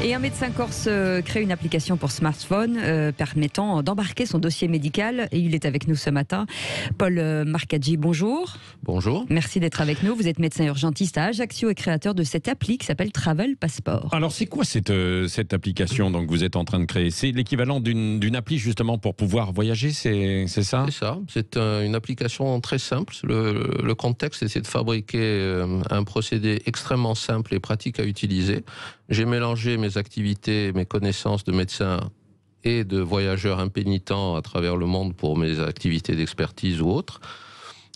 Et un médecin corse crée une application pour smartphone permettant d'embarquer son dossier médical. Et il est avec nous ce matin. Paul Marcaggi, bonjour. Bonjour. Merci d'être avec nous. Vous êtes médecin urgentiste à Ajaccio et créateur de cette appli qui s'appelle Travel Passport. Alors c'est quoi cette application donc, que vous êtes en train de créer? C'est l'équivalent d'une appli justement pour pouvoir voyager, c'est ça? C'est ça. C'est une application très simple. Le contexte, c'est de fabriquer un procédé extrêmement simple et pratique à utiliser. J'ai mélangé mes activités, mes connaissances de médecin et de voyageurs impénitents à travers le monde pour mes activités d'expertise ou autres,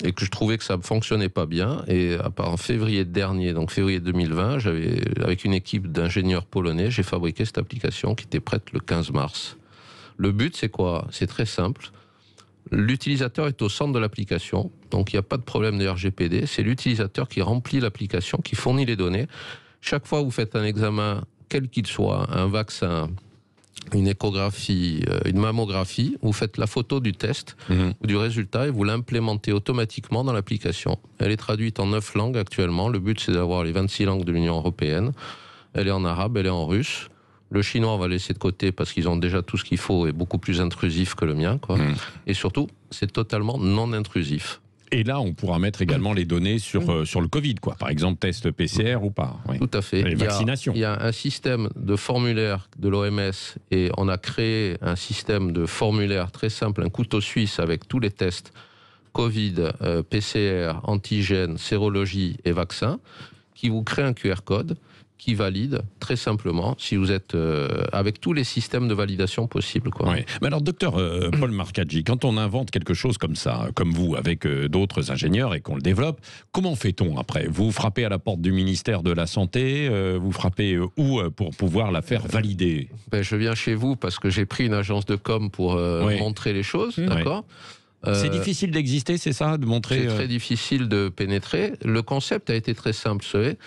et que je trouvais que ça ne fonctionnait pas bien. Et en février dernier, donc février 2020, avec une équipe d'ingénieurs polonais, j'ai fabriqué cette application qui était prête le 15 mars. Le but, c'est quoi? C'est très simple. L'utilisateur est au centre de l'application, donc il n'y a pas de problème de RGPD. C'est l'utilisateur qui remplit l'application, qui fournit les données. Chaque fois que vous faites un examen, quel qu'il soit, un vaccin, une échographie, une mammographie, vous faites la photo du test ou du résultat et vous l'implémentez automatiquement dans l'application. Elle est traduite en 9 langues actuellement. Le but, c'est d'avoir les 26 langues de l'Union européenne. Elle est en arabe, elle est en russe. Le chinois, on va laisser de côté parce qu'ils ont déjà tout ce qu'il faut et beaucoup plus intrusif que le mien, quoi. Et surtout, c'est totalement non intrusif. Et là, on pourra mettre également les données sur le Covid, quoi. Par exemple, test PCR ou pas. Oui. Tout à fait. Les vaccinations. Il y a un système de formulaire de l'OMS et on a créé un système de formulaire très simple, un couteau suisse avec tous les tests Covid, PCR, antigène, sérologie et vaccin, qui vous crée un QR code qui valide très simplement si vous êtes avec tous les systèmes de validation possibles, quoi. Oui. Mais alors, docteur Paul Marcaggi, quand on invente quelque chose comme ça, comme vous, avec d'autres ingénieurs et qu'on le développe, comment fait-on après? Vous frappez à la porte du ministère de la Santé, vous frappez où pour pouvoir la faire valider? Je viens chez vous parce que j'ai pris une agence de com pour montrer les choses, d'accord? C'est difficile d'exister, c'est ça, de montrer? C'est très difficile de pénétrer. Le concept a été très simple, vous savez.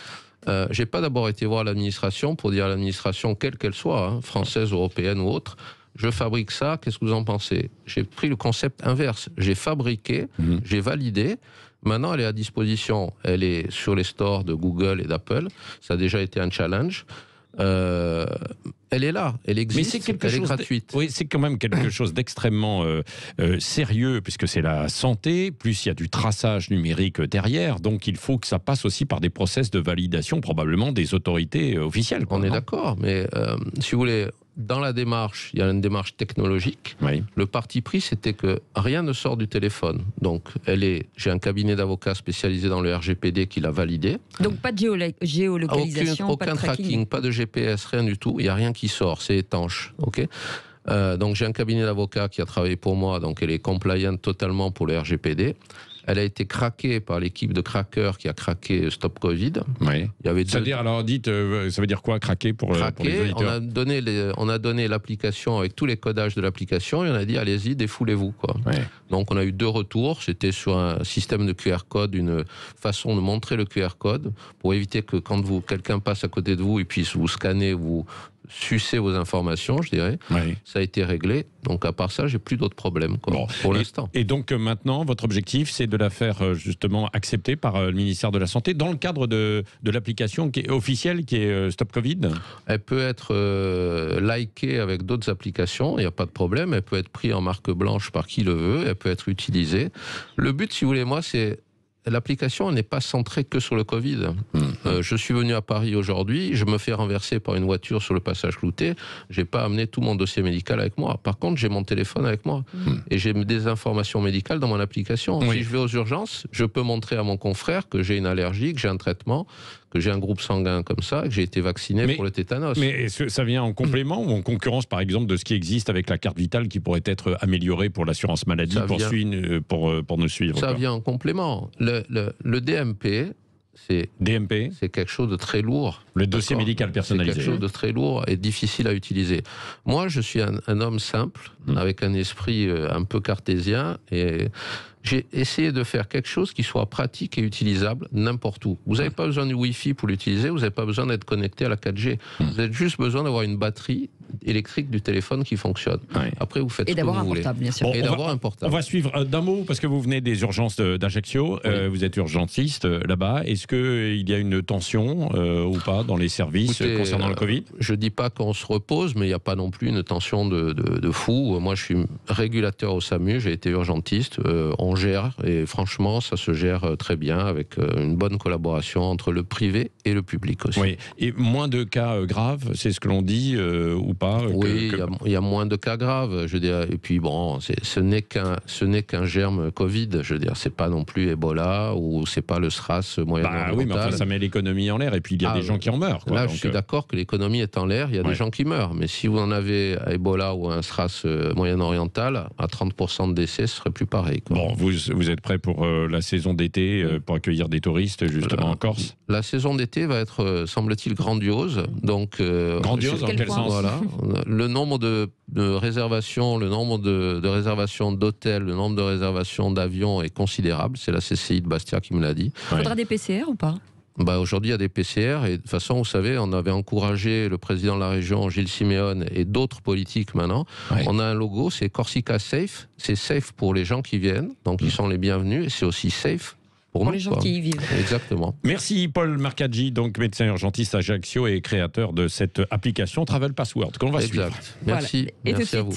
J'ai pas d'abord été voir l'administration pour dire à l'administration, quelle qu'elle soit, française, européenne ou autre, je fabrique ça, qu'est-ce que vous en pensez? J'ai pris le concept inverse. J'ai fabriqué, j'ai validé. Maintenant, elle est à disposition. Elle est sur les stores de Google et d'Apple. Ça a déjà été un challenge. Elle est là, elle existe, elle est gratuite. Oui, c'est quand même quelque chose d'extrêmement sérieux, puisque c'est la santé, plus il y a du traçage numérique derrière, donc il faut que ça passe aussi par des process de validation, probablement des autorités officielles. On est d'accord, mais si vous voulez, dans la démarche, il y a une démarche technologique. Oui. Le parti pris, c'était que rien ne sort du téléphone. Donc, j'ai un cabinet d'avocats spécialisé dans le RGPD qui l'a validé. Donc pas de géolocalisation, aucun pas de tracking, pas de GPS, rien du tout. Il n'y a rien qui sort, c'est étanche. Ok. Donc j'ai un cabinet d'avocats qui a travaillé pour moi, donc elle est compliant totalement pour le RGPD. Elle a été craquée par l'équipe de crackers qui a craqué Stop Covid. Oui. C'est-à-dire, alors dites, ça veut dire quoi, craquer pour les auditeurs? on a donné l'application avec tous les codages de l'application et on a dit allez-y, défoulez-vous, quoi. Ouais. Donc on a eu 2 retours. C'était sur un système de QR code, une façon de montrer le QR code pour éviter que quand quelqu'un passe à côté de vous, il puisse vous scanner, vous sucer vos informations, je dirais. Oui. Ça a été réglé. Donc à part ça, j'ai plus d'autres problèmes, quoi, pour l'instant. Et donc maintenant, votre objectif, c'est de la faire justement accepter par le ministère de la Santé dans le cadre de l'application qui est officielle, qui est Stop Covid? Elle peut être likée avec d'autres applications, il n'y a pas de problème. Elle peut être prise en marque blanche par qui le veut. Elle peut être utilisée. Le but, si vous voulez, moi, c'est... L'application n'est pas centrée que sur le Covid. Je suis venu à Paris aujourd'hui, je me fais renverser par une voiture sur le passage Cloutet. J'ai pas amené tout mon dossier médical avec moi. Par contre, j'ai mon téléphone avec moi et j'ai des informations médicales dans mon application. Si je vais aux urgences, je peux montrer à mon confrère que j'ai une allergie, que j'ai un traitement, que j'ai un groupe sanguin comme ça, que j'ai été vacciné pour le tétanos. Mais est-ce que ça vient en complément ou en concurrence, par exemple, de ce qui existe avec la carte vitale qui pourrait être améliorée pour l'assurance maladie pour nous suivre? Ça vient en complément. Le DMP, c'est quelque chose de très lourd. Le dossier médical personnalisé. C'est quelque chose de très lourd et difficile à utiliser. Moi, je suis un homme simple, avec un esprit un peu cartésien, et j'ai essayé de faire quelque chose qui soit pratique et utilisable n'importe où. Vous n'avez pas besoin du Wi-Fi pour l'utiliser, vous n'avez pas besoin d'être connecté à la 4G. Vous avez juste besoin d'avoir une batterie électrique du téléphone qui fonctionne. Ouais. Après, vous faites Et ce que d'avoir vous un voulez. portable, bien sûr. Bon, Et d'avoir un portable. On va suivre d'un mot, parce que vous venez des urgences d'Ajaccio, vous êtes urgentiste là-bas. Est-ce qu'il y a une tension ou pas dans les services concernant le Covid? Je ne dis pas qu'on se repose, mais il n'y a pas non plus une tension de fou. Moi, je suis régulateur au SAMU, j'ai été urgentiste. On gère, et franchement, ça se gère très bien avec une bonne collaboration entre le privé et le public aussi. Oui, et moins de cas graves, c'est ce que l'on dit ou pas? Oui, il y a moins de cas graves, je veux dire. Et puis bon, ce n'est qu'un germe Covid, je veux dire. C'est pas non plus Ebola ou c'est pas le SRAS moyen-oriental. Oui, mais enfin, ça met l'économie en l'air et puis il y a des gens qui en meurent. Quoi, là, donc, je suis d'accord que l'économie est en l'air, il y a des gens qui meurent. Mais si vous en avez à Ebola ou à un SRAS moyen-oriental, à 30% de décès, ce serait plus pareil. Quoi. Bon, vous êtes prêt pour la saison d'été, pour accueillir des touristes justement en Corse? La saison d'été va être, semble-t-il, grandiose. Donc, grandiose, en quel sens? Voilà. Le nombre de réservations, le nombre de réservations d'hôtels, le nombre de réservations d'avions est considérable. C'est la CCI de Bastia qui me l'a dit. Il faudra des PCR ou pas? Aujourd'hui, il y a des PCR et de toute façon, vous savez, on avait encouragé le président de la région, Gilles Siméone, et d'autres politiques maintenant. Ouais. On a un logo, c'est Corsica Safe. C'est safe pour les gens qui viennent, donc ils sont les bienvenus, et c'est aussi safe pour nous, les gens qui y vivent. Exactement. Merci Paul Marcaggi, donc médecin urgentiste à Ajaccio et créateur de cette application Travel Password qu'on va suivre. Merci, voilà. merci à vous.